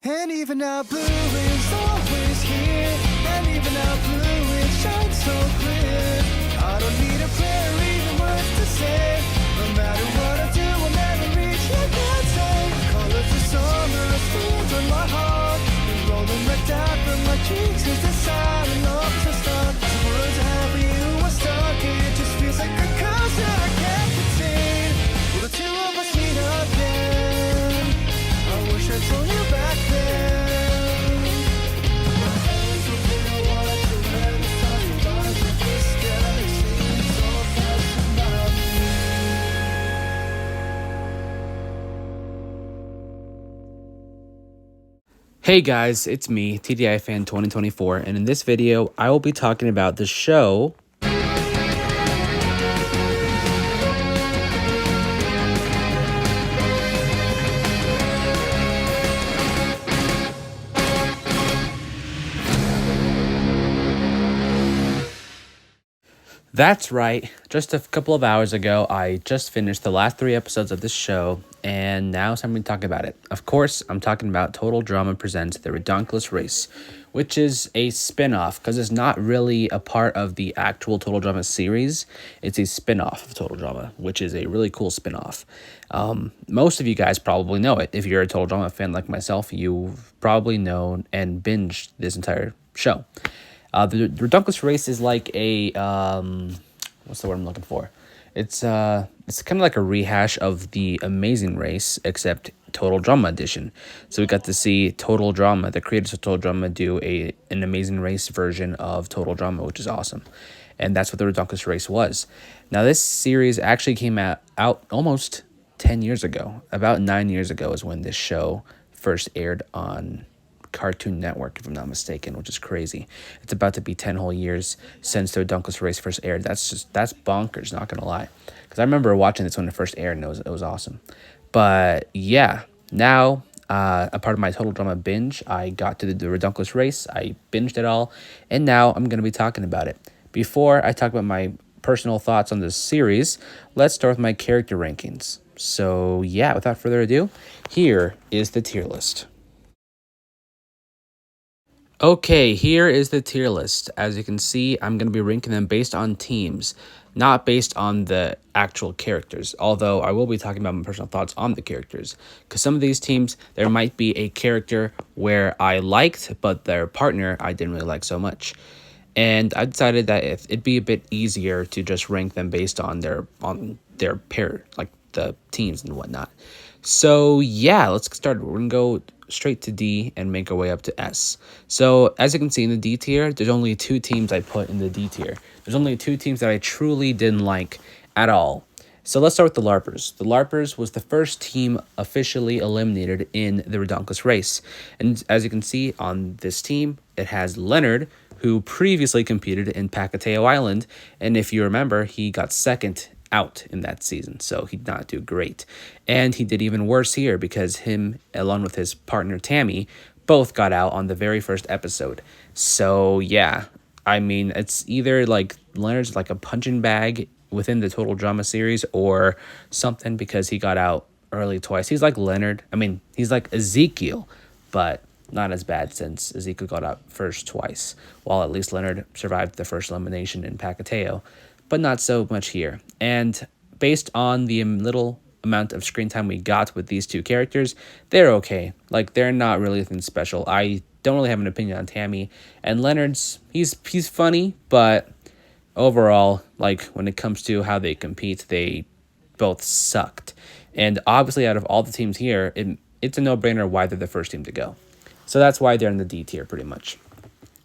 And even now blue is always here, and even now blue it shines so clear. I don't need a prayer or even words to say. No matter what I do, I'll never reach your answer. Colors of summer are still on my heart, and rolling like down from my cheeks is the sign of love to start. The words I have for you are stuck, it just feels like a curse that I can't contain. Will the two of us meet again? I wish I told you back then. My hands will feel what to let us talk about with this galaxy so fast about me. Hey guys, it's me, TDI Fan 2024, and in this video, I will be talking about the show That's right. Just a couple of hours ago, I just finished the last 3 episodes of this show, and now it's time to talk about it. Of course, I'm talking about Total Drama Presents The Ridonculous Race, which is a spin-off, because it's not really a part of the actual Total Drama series. It's a spin-off of Total Drama, which is a really cool spin-off. Most of you guys probably know it. If you're a Total Drama fan like myself, you've probably known and binged this entire show. The Ridonculous Race is like a what's the word I'm looking for? It's kind of like a rehash of the Amazing Race, except Total Drama edition. So we got to see Total Drama, the creators of Total Drama, do an Amazing Race version of Total Drama, which is awesome. And that's what the Ridonculous Race was. Now this series actually came out almost 10 years ago. About 9 years ago is when this show first aired on Cartoon Network, if I'm not mistaken, which is crazy. It's about to be 10 whole years since the Ridonculous Race first aired. That's bonkers, not gonna lie. Because I remember watching this when it first aired, and it was awesome. But yeah, now a part of my Total Drama binge, I got to the Ridonculous Race. I binged it all, and now I'm gonna be talking about it. Before I talk about my personal thoughts on this series, let's start with my character rankings. So yeah, without further ado, here is the tier list. Okay, here is the tier list. As you can see, I'm going to be ranking them based on teams, not based on the actual characters, although I will be talking about my personal thoughts on the characters. Because some of these teams, there might be a character where I liked, but their partner I didn't really like so much. And I decided that if it'd be a bit easier to just rank them based on their pair, like the teams and whatnot. So yeah, let's get started. We're gonna go straight to D and make our way up to S. So as you can see in the D tier, there's only 2 teams I put in the D tier. There's only 2 teams that I truly didn't like at all. So let's start with the LARPers. The LARPers was the first team officially eliminated in the Ridonculous Race. And as you can see on this team, it has Leonard, who previously competed in Pacateo Island. And if you remember, he got second out in that season, so he did not do great. And he did even worse here because him, along with his partner Tammy, both got out on the very first episode. So yeah, I mean, it's either like Leonard's like a punching bag within the Total Drama series or something, because he got out early twice. He's like Leonard. I mean, he's like Ezekiel, but not as bad since Ezekiel got out first twice, while at least Leonard survived the first elimination in Pacateo, but not so much here. And based on the little amount of screen time we got with these 2 characters, they're okay. Like, they're not really anything special. I don't really have an opinion on Tammy. And Leonard's, he's funny, but overall, like, when it comes to how they compete, they both sucked. And obviously, out of all the teams here, it's a no-brainer why they're the first team to go. So that's why they're in the D tier, pretty much.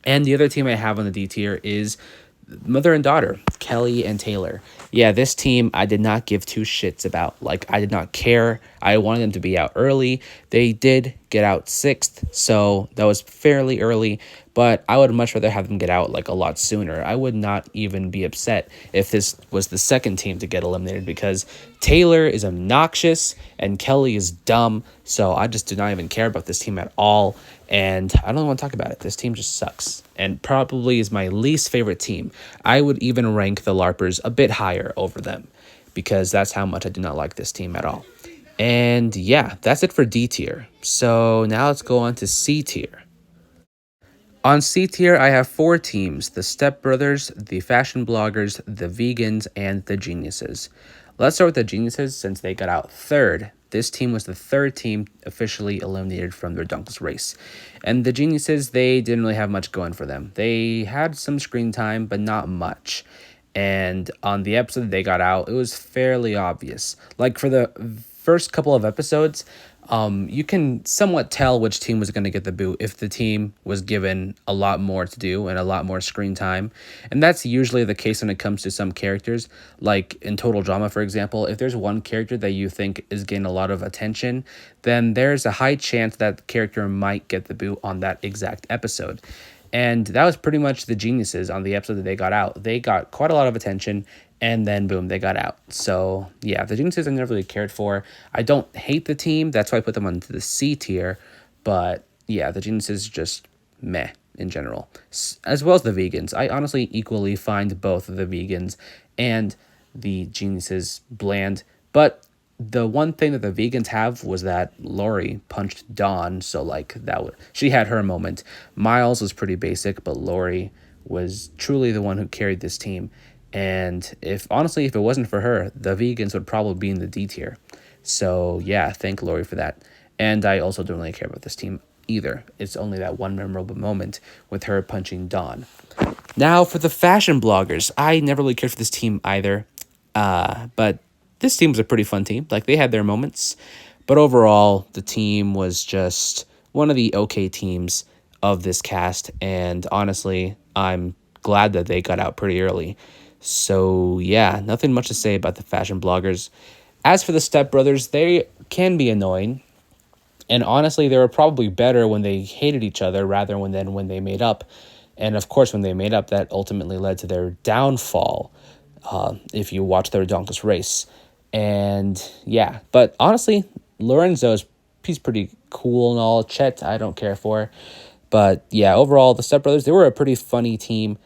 And the other team I have on the D tier is mother and daughter, Kelly and Taylor. Yeah, this team I did not give 2 shits about. Like, I did not care. I wanted them to be out early. They did get out 6th, so that was fairly early, but I would much rather have them get out like a lot sooner. I would not even be upset if this was the second team to get eliminated, because Taylor is obnoxious and Kelly is dumb, so I just do not even care about this team at all, and I don't want to talk about it. This team just sucks, and probably is my least favorite team. I would even rank the LARPers a bit higher over them, because that's how much I do not like this team at all. And yeah, that's it for D tier. So now let's go on to C tier. On C tier, I have four teams: the Step Brothers, the Fashion Bloggers, the Vegans, and the Geniuses. Let's start with the Geniuses since they got out third. This team was the third team officially eliminated from the Ridonculous race. And the Geniuses, they didn't really have much going for them. They had some screen time, but not much. And on the episode they got out, it was fairly obvious. Like for the first couple of episodes, you can somewhat tell which team was going to get the boot if the team was given a lot more to do and a lot more screen time. And that's usually the case when it comes to some characters. Like in Total Drama, for example, if there's one character that you think is getting a lot of attention, then there's a high chance that character might get the boot on that exact episode. And that was pretty much the Geniuses on the episode that they got out. They got quite a lot of attention, and then boom, they got out. So yeah, the Geniuses I never really cared for. I don't hate the team. That's why I put them onto the C tier. But yeah, the Geniuses just meh in general. As well as the Vegans. I honestly equally find both of the Vegans and the Geniuses bland. But the one thing that the Vegans have was that Lori punched Dawn, so like she had her moment. Miles was pretty basic, but Lori was truly the one who carried this team. And if it wasn't for her, the Vegans would probably be in the D tier. So yeah, thank Lori for that. And I also don't really care about this team either. It's only that one memorable moment with her punching Dawn. Now for the Fashion Bloggers, I never really cared for this team either. But this team was a pretty fun team. Like they had their moments, but overall the team was just one of the okay teams of this cast. And honestly, I'm glad that they got out pretty early. So yeah, nothing much to say about the Fashion Bloggers. As for the Step Brothers, they can be annoying. And honestly, they were probably better when they hated each other rather than when they made up. And of course, when they made up, that ultimately led to their downfall. If you watch the Ridonculous race. And yeah, but honestly, he's pretty cool and all. Chet, I don't care for. But yeah, overall, the Step Brothers, they were a pretty funny team,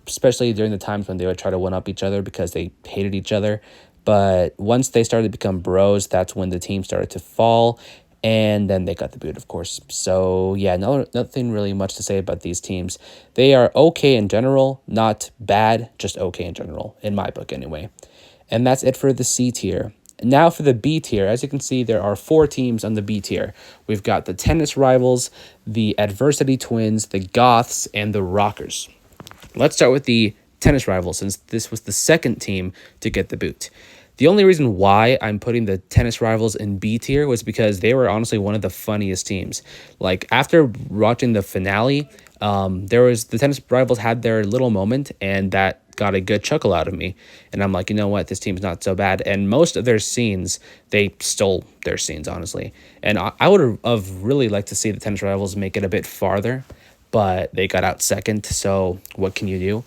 especially during the times when they would try to one-up each other because they hated each other. But once they started to become bros, that's when the team started to fall. And then they got the boot, of course. So yeah, nothing really much to say about these teams. They are okay in general, not bad, just okay in general, in my book anyway. And that's it for the C tier. Now for the B tier. As you can see, there are four teams on the B tier. We've got the Tennis Rivals, the Adversity Twins, the Goths, and the Rockers. Let's start with the Tennis Rivals, since this was the second team to get the boot. The only reason why I'm putting the Tennis Rivals in B tier was because they were honestly one of the funniest teams. Like after watching the finale, the Tennis Rivals had their little moment, and that got a good chuckle out of me. And I'm like, you know what, this team's not so bad. And most of their scenes, they stole their scenes, honestly. And I would have really liked to see the Tennis Rivals make it a bit farther, but they got out second. So what can you do?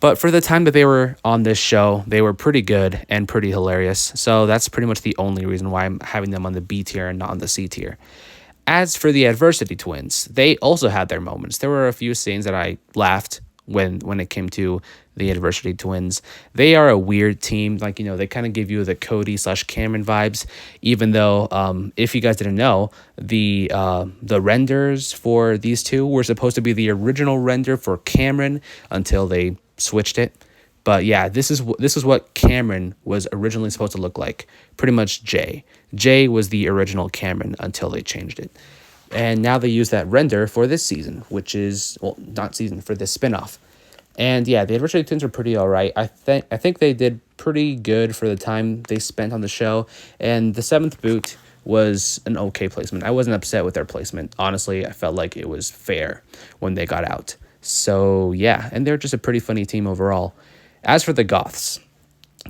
But for the time that they were on this show, they were pretty good and pretty hilarious. So that's pretty much the only reason why I'm having them on the B tier and not on the C tier. As for the Adversity Twins, they also had their moments. There were a few scenes that I laughed when it came to the Adversity Twins. They are a weird team. Like, they kind of give you the Cody/Cameron vibes, even though, if you guys didn't know, the renders for these two were supposed to be the original render for Cameron until they switched it. But yeah, this is what Cameron was originally supposed to look like. Pretty much Jay. Jay was the original Cameron until they changed it. And now they use that render for this season, which is, well, not season, for this spinoff. And yeah, the Adversity Twins were pretty all right. I think they did pretty good for the time they spent on the show. And the seventh boot was an okay placement. I wasn't upset with their placement. Honestly, I felt like it was fair when they got out. So yeah, and they're just a pretty funny team overall. As for the Goths,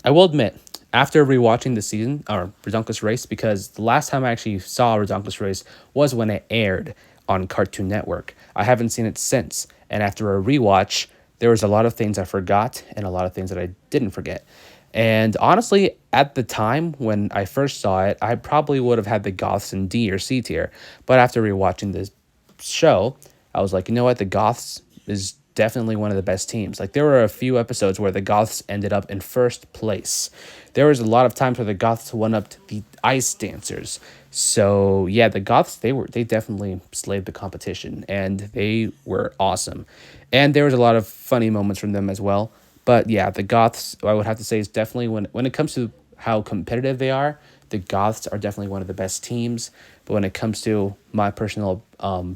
I will admit, after rewatching the season, or Ridonculous Race, because the last time I actually saw Ridonculous Race was when it aired on Cartoon Network. I haven't seen it since, and after a rewatch, there was a lot of things I forgot and a lot of things that I didn't forget. And honestly, at the time when I first saw it, I probably would have had the Goths in D or C tier. But after rewatching this show, I was like, you know what, the Goths is definitely one of the best teams. Like, there were a few episodes where the Goths ended up in first place. There was a lot of times where the Goths went up to the Ice Dancers. So yeah, the Goths, they definitely slayed the competition, and they were awesome. And there was a lot of funny moments from them as well. But yeah, the Goths, I would have to say, is definitely, when it comes to how competitive they are, the Goths are definitely one of the best teams. But when it comes to my personal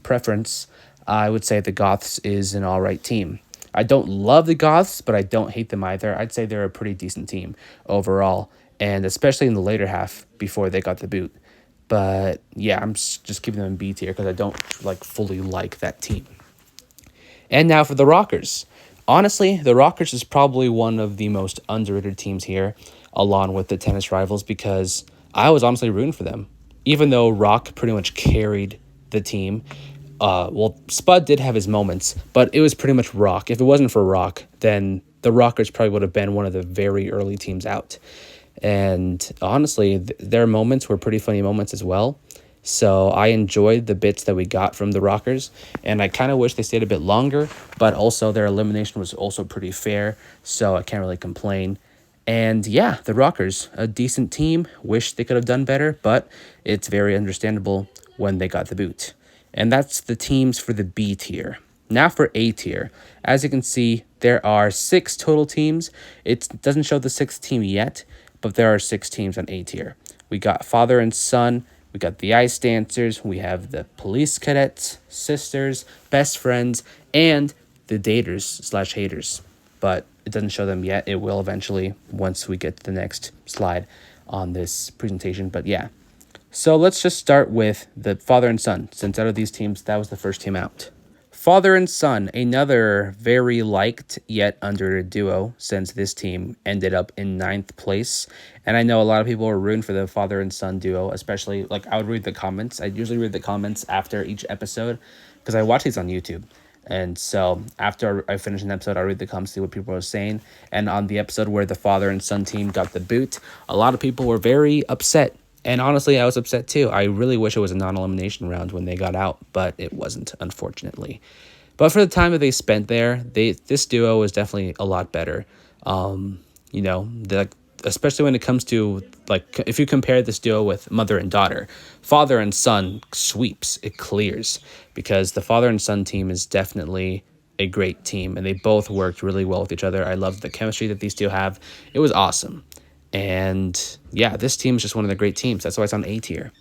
preference, I would say the Goths is an all right team. I don't love the Goths, but I don't hate them either. I'd say they're a pretty decent team overall, and especially in the later half before they got the boot. But yeah, I'm just keeping them in B tier because I don't like fully like that team. And now for the Rockers. Honestly, the Rockers is probably one of the most underrated teams here, along with the Tennis Rivals, because I was honestly rooting for them. Even though Rock pretty much carried the team, well, Spud did have his moments, but it was pretty much Rock. If it wasn't for Rock, then the Rockers probably would have been one of the very early teams out. And honestly, their moments were pretty funny moments as well. So I enjoyed the bits that we got from the Rockers, and I kind of wish they stayed a bit longer, but also their elimination was also pretty fair, so I can't really complain. And yeah, the Rockers, a decent team. Wish they could have done better, but it's very understandable when they got the boot. And that's the teams for the B tier. Now for A tier. As you can see, there are 6 total teams. It doesn't show the 6th team yet, but there are 6 teams on A tier. We got Father and Son, we got the Ice Dancers, we have the Police Cadets, Sisters, Best Friends, and the Daters/Haters. But it doesn't show them yet. It will eventually once we get to the next slide on this presentation. But yeah. So let's just start with the Father and Son, since out of these teams, that was the first team out. Father and Son, another very liked yet underrated duo, since this team ended up in 9th place. And I know a lot of people are rooting for the Father and Son duo, especially, like, I would read the comments. I usually read the comments after each episode, because I watch these on YouTube. And so after I finish an episode, I read the comments, see what people are saying. And on the episode where the Father and Son team got the boot, a lot of people were very upset. And honestly, I was upset too. I really wish it was a non-elimination round when they got out, but it wasn't, unfortunately. But for the time that they spent there, this duo was definitely a lot better. Especially when it comes to, like, if you compare this duo with Mother and Daughter, Father and Son sweeps, it clears, because the Father and Son team is definitely a great team, and they both worked really well with each other. I love the chemistry that these two have. It was awesome. And yeah, this team is just one of the great teams. That's why it's on A tier.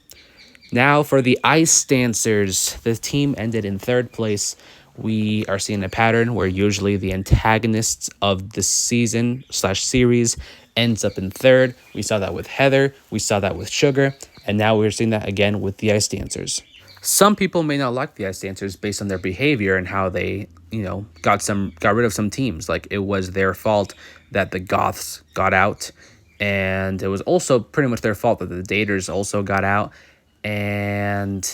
Now for the Ice Dancers, the team ended in 3rd place. We are seeing a pattern where usually the antagonists of the season/series ends up in 3rd. We saw that with Heather. We saw that with Sugar. And now we're seeing that again with the Ice Dancers. Some people may not like the Ice Dancers based on their behavior and how they, got rid of some teams. Like, it was their fault that the Goths got out. And it was also pretty much their fault that the Daters also got out, and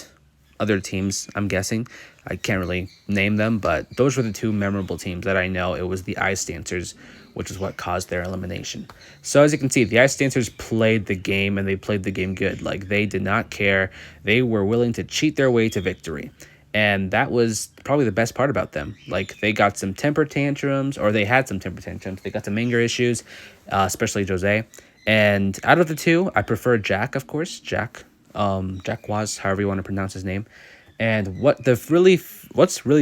other teams, I'm guessing. I can't really name them, but those were the 2 memorable teams that I know. It was the Ice Dancers, which is what caused their elimination. So as you can see, the Ice Dancers played the game, and they played the game good. Like, they did not care. They were willing to cheat their way to victory. And that was probably the best part about them. Like, they got some temper tantrums, or they had some temper tantrums. They got some anger issues, especially Jose. And out of the 2, I prefer Jack, of course. Jack was, however you want to pronounce his name. And what's really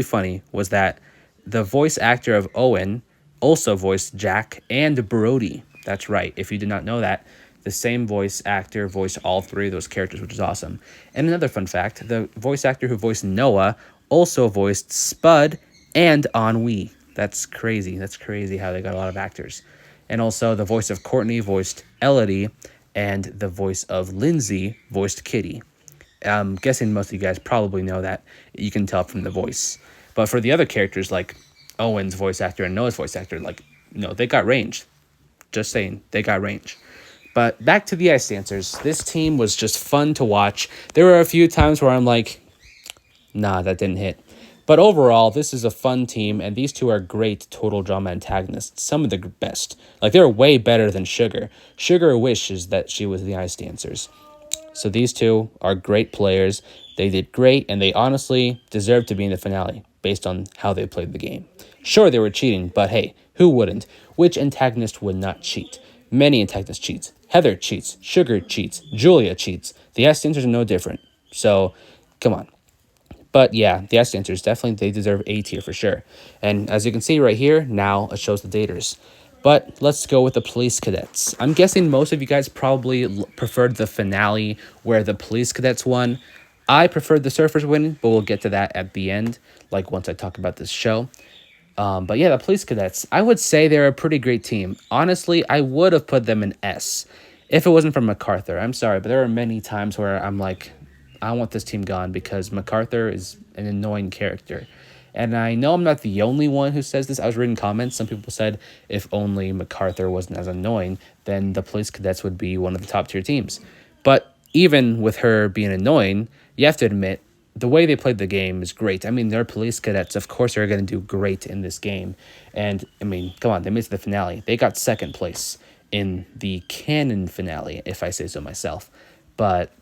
funny was that the voice actor of Owen also voiced Jack and Brody. That's right. If you did not know that, the same voice actor voiced all 3 of those characters, which is awesome. And another fun fact, the voice actor who voiced Noah also voiced Spud and Ennui. That's crazy. That's crazy how they got a lot of actors. And also the voice of Courtney voiced Elodie, and the voice of Lindsay voiced Kitty. I'm guessing most of you guys probably know that. You can tell from the voice. But for the other characters, like Owen's voice actor and Noah's voice actor, they got range. Just saying, they got range. But back to the Ice Dancers. This team was just fun to watch. There were a few times where I'm like, nah, that didn't hit. But overall, this is a fun team, and these 2 are great total drama antagonists. Some of the best. Like, they're way better than Sugar. Sugar wishes that she was the Ice Dancers. So these two are great players. They did great, and they honestly deserve to be in the finale based on how they played the game. Sure, they were cheating, but hey, who wouldn't? Which antagonist would not cheat? Many antagonists cheats. Heather cheats. Sugar cheats. Julia cheats. The S dancers are no different. So, come on. But yeah, the S dancers definitely they deserve A tier for sure. And as you can see right here, now it shows the daters. But let's go with the police cadets. I'm guessing most of you guys probably preferred the finale where the police cadets won. I preferred the surfers winning, but we'll get to that at the end, like once I talk about this show. But yeah, the police cadets, I would say they're a pretty great team. Honestly, I would have put them in S if it wasn't for MacArthur. I'm sorry, but there are many times where I'm like, I want this team gone because MacArthur is an annoying character. And I know I'm not the only one who says this. I was reading comments. Some people said if only MacArthur wasn't as annoying, then the police cadets would be one of the top tier teams. But even with her being annoying, you have to admit the way they played the game is great. I mean, they're police cadets. Of course, they're going to do great in this game. And, I mean, come on, they made it to the finale. They got second place in the canon finale, if I say so myself. But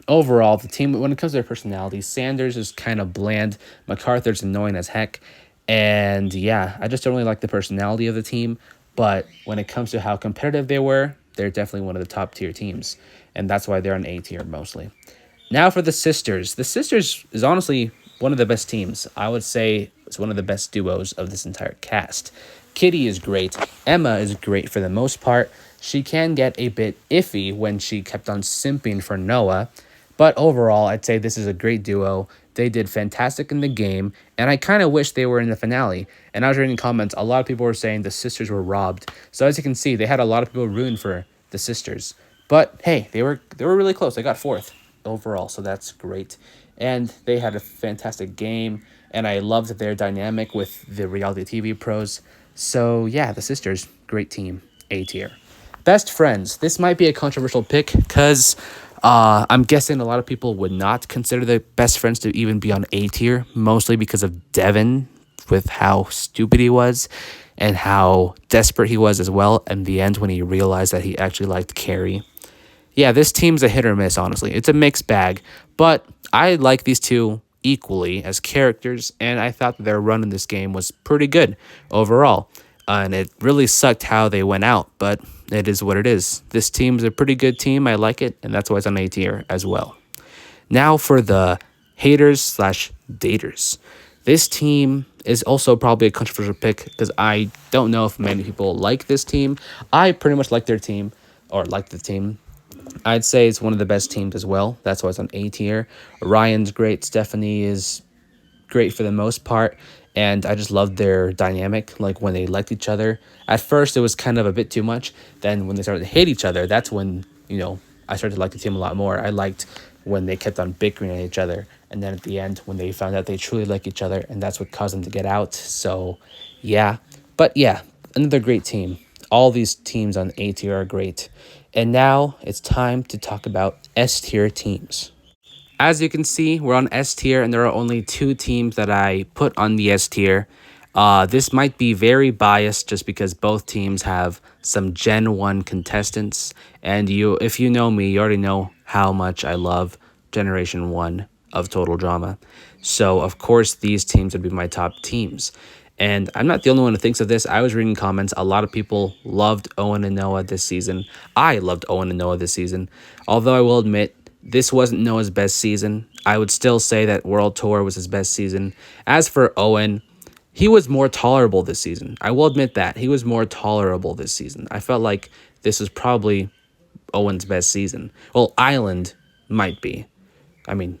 overall, the team, when it comes to their personalities, Sanders is kind of bland. MacArthur's annoying as heck. And, yeah, I just don't really like the personality of the team. But when it comes to how competitive they were, they're definitely one of the top tier teams. And that's why they're on A tier mostly. Now for the sisters. The sisters is honestly one of the best teams. I would say it's one of the best duos of this entire cast. Kitty is great. Emma is great for the most part. She can get a bit iffy when she kept on simping for Noah. But overall, I'd say this is a great duo. They did fantastic in the game, and I kind of wish they were in the finale. And I was reading comments, a lot of people were saying the sisters were robbed. So as you can see, they had a lot of people ruin for the sisters. But hey, they were really close. They got fourth overall, so that's great. And they had a fantastic game, and I loved their dynamic with the reality TV pros. So yeah, the sisters, great team, A tier. Best friends. This might be a controversial pick because I'm guessing a lot of people would not consider the best friends to even be on A tier, mostly because of Devin with how stupid he was and how desperate he was as well in the end when he realized that he actually liked Carrie. Yeah, this team's a hit or miss, honestly. It's a mixed bag, but I like these two equally as characters, and I thought that their run in this game was pretty good overall. And it really sucked how they went out, but it is what it is. This team's a pretty good team. I like it, and that's why it's on A tier as well. Now for the haters slash daters. This team is also probably a controversial pick because I don't know if many people like this team. I pretty much like their team, or like the team. I'd say it's one of the best teams as well. That's why it's on A tier. Ryan's great. Stephanie is great for the most part. And I just loved their dynamic, like when they liked each other. At first, it was kind of a bit too much. Then when they started to hate each other, that's when, I started to like the team a lot more. I liked when they kept on bickering at each other. And then at the end, when they found out they truly like each other, and that's what caused them to get out. So, yeah. But yeah, another great team. All these teams on A tier are great. And now it's time to talk about S tier teams. As you can see, we're on S tier, and there are only two teams that I put on the S tier. This might be very biased just because both teams have some Gen 1 contestants. And if you know me, you already know how much I love Generation 1 of Total Drama. So, of course, these teams would be my top teams. And I'm not the only one who thinks of this. I was reading comments. A lot of people loved Owen and Noah this season. I loved Owen and Noah this season. Although I will admit, this wasn't Noah's best season. I would still say that World Tour was his best season. As for Owen, he was more tolerable this season. I will admit that. He was more tolerable this season. I felt like this was probably Owen's best season. Well, Island might be. I mean,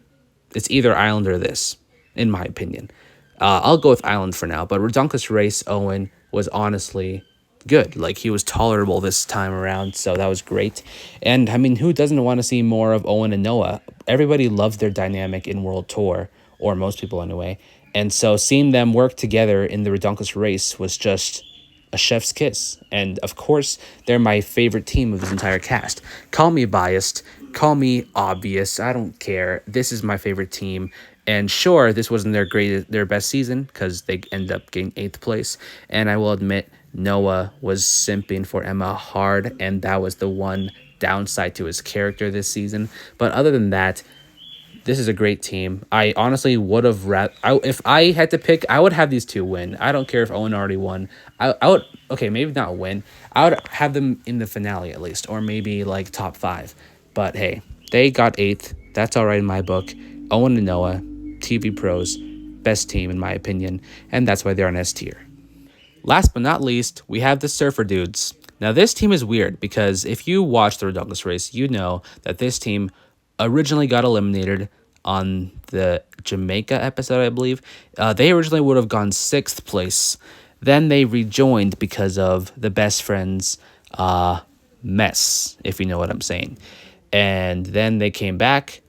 it's either Island or this, in my opinion. I'll go with Island for now, but Ridonculous Race, Owen was honestly good. Like, he was tolerable this time around, so that was great. And, I mean, who doesn't want to see more of Owen and Noah? Everybody loved their dynamic in World Tour, or most people anyway. And so seeing them work together in the Ridonculous Race was just a chef's kiss. And, of course, they're my favorite team of this entire cast. Call me biased. Call me obvious. I don't care. This is my favorite team. And sure, this wasn't their best season because they ended up getting 8th place. And I will admit, Noah was simping for Emma hard, and that was the one downside to his character this season. But other than that, this is a great team. I honestly would have if I had to pick, I would have these two win. I don't care if Owen already won. I would, okay, maybe not win. I would have them in the finale at least, or maybe like top 5. But hey, they got 8th. That's all right in my book. Owen and Noah, TV pros, best team in my opinion, and that's why they're on S tier. Last but not least, we have the Surfer Dudes. Now, this team is weird because if you watch the Ridonculous race, you know that this team originally got eliminated on the Jamaica episode, I believe. They originally would have gone 6th place. Then they rejoined because of the best friends mess, if you know what I'm saying. And then they came back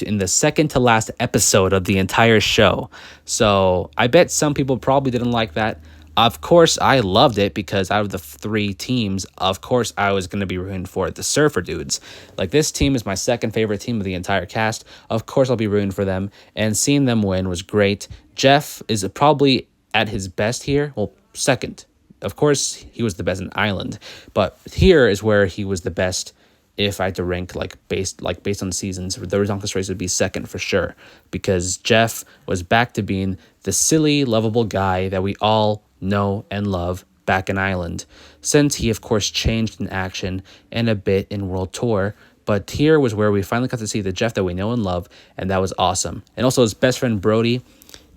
in the second to last episode of the entire show. So I bet some people probably didn't like that. Of course, I loved it because out of the 3 teams, of course, I was going to be rooting for the Surfer Dudes. Like, this team is my second favorite team of the entire cast. Of course, I'll be rooting for them. And seeing them win was great. Jeff is probably at his best here. Well, second. Of course, he was the best in Island. But here is where he was the best. If I had to rank based on seasons, the Ridonculous race would be second for sure, because Jeff was back to being the silly, lovable guy that we all know and love back in Island, since he of course changed in action and a bit in World Tour. But here was where we finally got to see the Jeff that we know and love, and that was awesome. And also his best friend Brody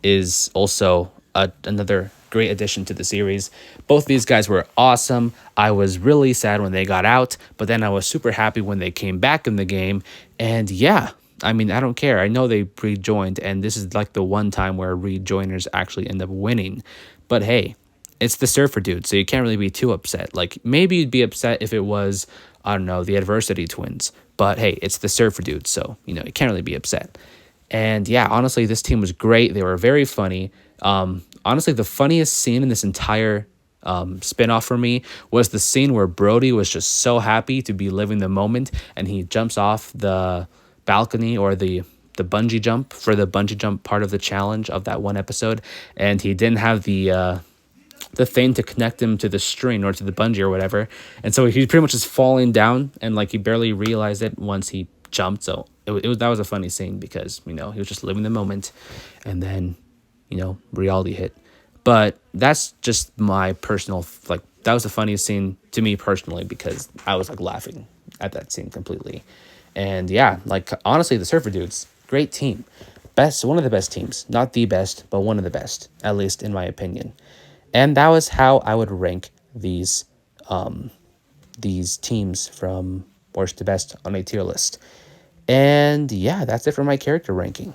is also another great addition to the series. Both these guys were awesome. I was really sad when they got out, but then I was super happy when they came back in the game. And yeah, I mean, I don't care. I know they rejoined, and this is like the one time where rejoiners actually end up winning. But hey, it's the Surfer Dude, so you can't really be too upset. Like, maybe you'd be upset if it was, I don't know, the Adversity Twins. But hey, it's the Surfer Dude, so, you know, you can't really be upset. And yeah, honestly, this team was great. They were very funny. Honestly, the funniest scene in this entire spinoff for me was the scene where Brody was just so happy to be living the moment, and he jumps off the balcony or the bungee jump for the bungee jump part of the challenge of that one episode, and he didn't have the thing to connect him to the string or to the bungee or whatever, and so he pretty much just falling down, and like he barely realized it once he jumped. So that was a funny scene because, you know, he was just living the moment, and then, you know, reality hit. But that's just my personal, like, that was the funniest scene to me personally because I was like laughing at that scene completely. And yeah, like, honestly, the Surfer Dudes, great team. One of the best teams. Not the best, but one of the best, at least in my opinion. And that was how I would rank these teams from worst to best on a tier list. And yeah, that's it for my character ranking.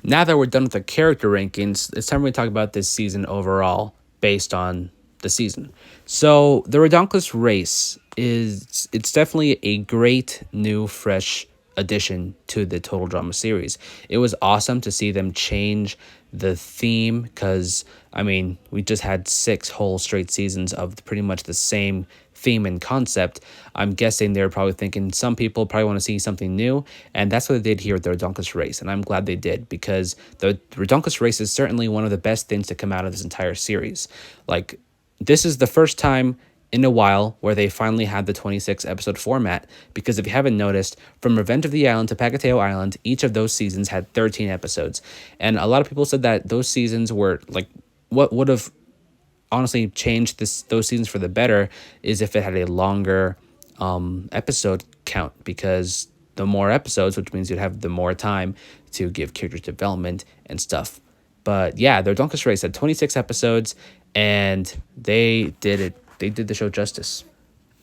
Now that we're done with the character rankings, it's time we talk about this season overall based on the season. So the Ridonculous race it's definitely a great new fresh addition to the Total Drama series. It was awesome to see them change the theme because, I mean, we just had 6 whole straight seasons of pretty much the same theme and concept. I'm guessing they're probably thinking some people probably want to see something new, and that's what they did here with the Ridonculous race, and I'm glad they did because the Ridonculous race is certainly one of the best things to come out of this entire series. Like, this is the first time in a while where they finally had the 26 episode format, because if you haven't noticed, from Revenge of the Island to Pacateo Island, each of those seasons had 13 episodes, and a lot of people said that those seasons were like, what would have honestly changed those seasons for the better is if it had a longer episode count, because the more episodes, which means you'd have the more time to give characters development and stuff. But yeah, the Ridonculous race had 26 episodes, and they did it. They did the show justice.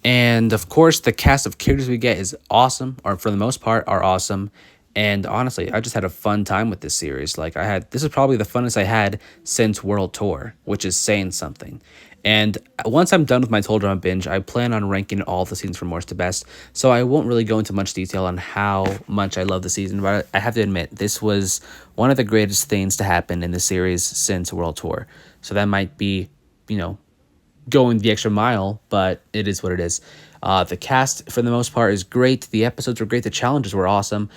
And of course, the cast of characters we get is awesome, or for the most part are awesome. And honestly, I just had a fun time with this series. Like, this is probably the funnest I had since World Tour, which is saying something. And once I'm done with my Total Drama binge, I plan on ranking all the seasons from worst to best. So I won't really go into much detail on how much I love the season, but I have to admit, this was one of the greatest things to happen in the series since World Tour. So that might be, you know, going the extra mile, but it is what it is. The cast, for the most part, is great. The episodes were great. The challenges were awesome.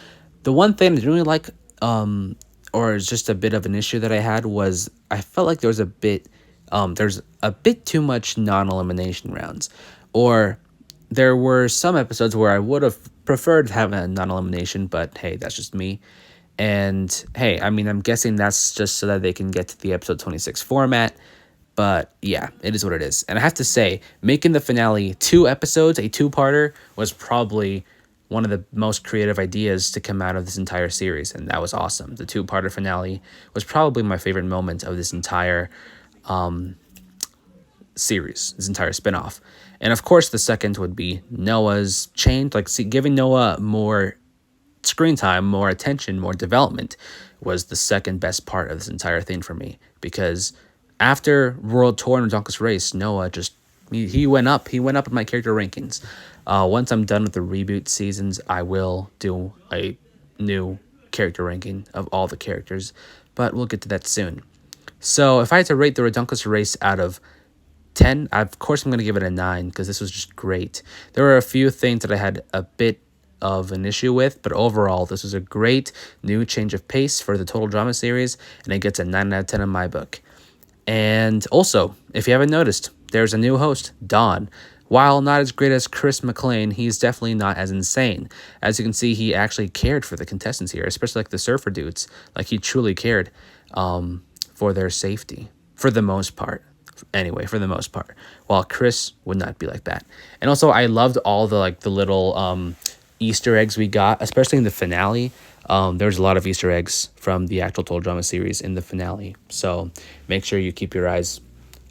The one thing I didn't really like, or is just a bit of an issue that I had, was I felt like there's a bit too much non-elimination rounds, or there were some episodes where I would have preferred having a non-elimination, but hey, that's just me. And hey, I mean, I'm guessing that's just so that they can get to the episode 26 format. But yeah, it is what it is. And I have to say, making the finale 2 episodes, a 2-parter, was probably one of the most creative ideas to come out of this entire series. And that was awesome. The 2-parter finale was probably my favorite moment of this entire series, this entire spinoff. And of course, the second would be Noah's change, like giving Noah more screen time, more attention, more development was the second best part of this entire thing for me. Because after World Tour and Ridonculous Race, Noah just he went up. He went up in my character rankings. Once I'm done with the reboot seasons, I will do a new character ranking of all the characters, but we'll get to that soon. So if I had to rate the Ridonculous Race out of 10, of course I'm going to give it a 9 because this was just great. There were a few things that I had a bit of an issue with, but overall this was a great new change of pace for the total drama series, and it gets a 9 out of 10 in my book. And also, if you haven't noticed, there's a new host, Don. While not as great as Chris McLean, he's definitely not as insane. As you can see, he actually cared for the contestants here, especially like the surfer dudes. Like, he truly cared for their safety, for the most part. Anyway, for the most part. While Chris would not be like that. And also, I loved all the little Easter eggs we got, especially in the finale. There's a lot of Easter eggs from the actual total drama series in the finale, so make sure you keep your eyes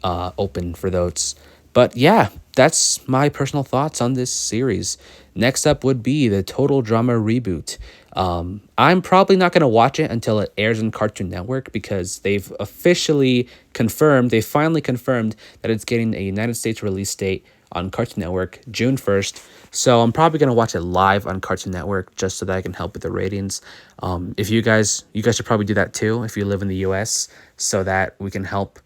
open for those. But yeah, that's my personal thoughts on this series. Next up would be the total drama reboot. I'm probably not going to watch it until it airs on Cartoon Network, because they've finally confirmed that it's getting a United States release date on Cartoon Network, June 1st. So I'm probably going to watch it live on Cartoon Network just so that I can help with the ratings. If you guys should probably do that too if you live in the US, so that we can help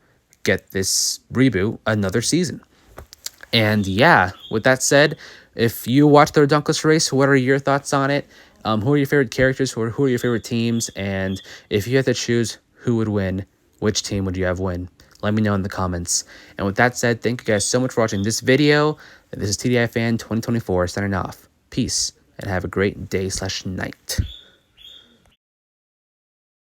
get this reboot another season. And yeah, with that said, if you watch the Ridonculous Race, what are your thoughts on it? Who are your favorite characters? Who are your favorite teams? And if you had to choose who would win, which team would you have win? Let me know in the comments. And with that said, thank you guys so much for watching this video. This is TDI Fan 2024 signing off. Peace, and have a great day/night.